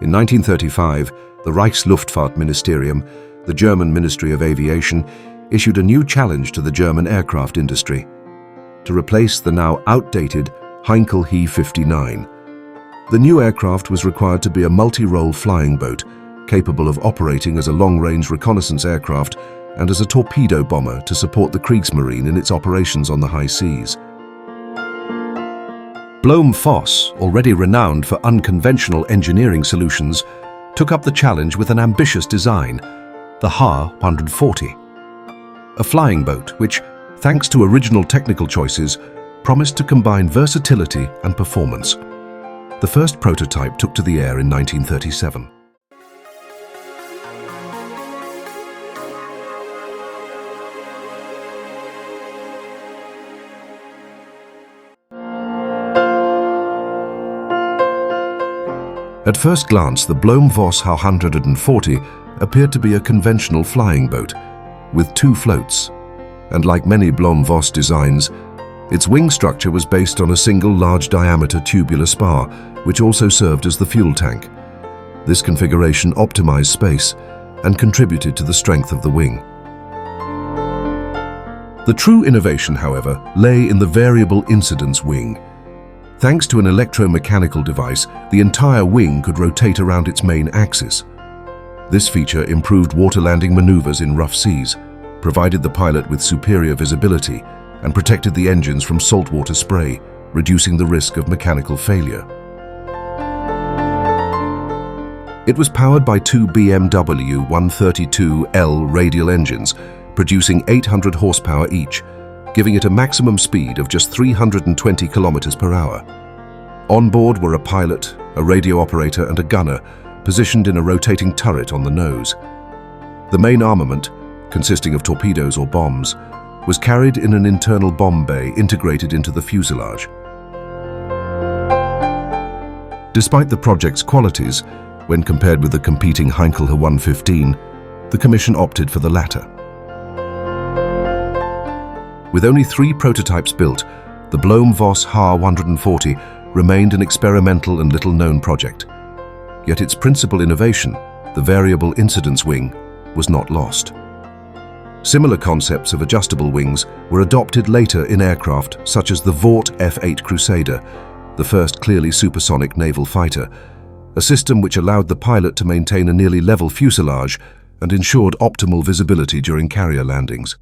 In 1935, the Reichsluftfahrtministerium, the German Ministry of Aviation, issued a new challenge to the German aircraft industry to replace the now outdated Heinkel He 59. The new aircraft was required to be a multi-role flying boat, capable of operating as a long-range reconnaissance aircraft and as a torpedo bomber to support the Kriegsmarine in its operations on the high seas. Blohm Voss, already renowned for unconventional engineering solutions, took up the challenge with an ambitious design, the Ha 140. A flying boat which, thanks to original technical choices, promised to combine versatility and performance. The first prototype took to the air in 1937. At first glance, the Blohm Voss Ha 140 appeared to be a conventional flying boat with two floats, and like many Blohm Voss designs, its wing structure was based on a single large-diameter tubular spar, which also served as the fuel tank. This configuration optimized space and contributed to the strength of the wing. The true innovation, however, lay in the variable incidence wing. Thanks to an electromechanical device, the entire wing could rotate around its main axis. This feature improved water landing maneuvers in rough seas, provided the pilot with superior visibility, and protected the engines from saltwater spray, reducing the risk of mechanical failure. It was powered by two BMW 132L radial engines, producing 800 horsepower each, giving it a maximum speed of just 320 kilometers per hour. On board were a pilot, a radio operator, and a gunner, positioned in a rotating turret on the nose. The main armament, consisting of torpedoes or bombs, was carried in an internal bomb bay integrated into the fuselage. Despite the project's qualities, when compared with the competing Heinkel He 115, the Commission opted for the latter. With only 3 prototypes built, the Blohm Voss Ha 140 remained an experimental and little-known project. Yet its principal innovation, the variable incidence wing, was not lost. Similar concepts of adjustable wings were adopted later in aircraft such as the Vought F-8 Crusader, the first clearly supersonic naval fighter, a system which allowed the pilot to maintain a nearly level fuselage and ensured optimal visibility during carrier landings.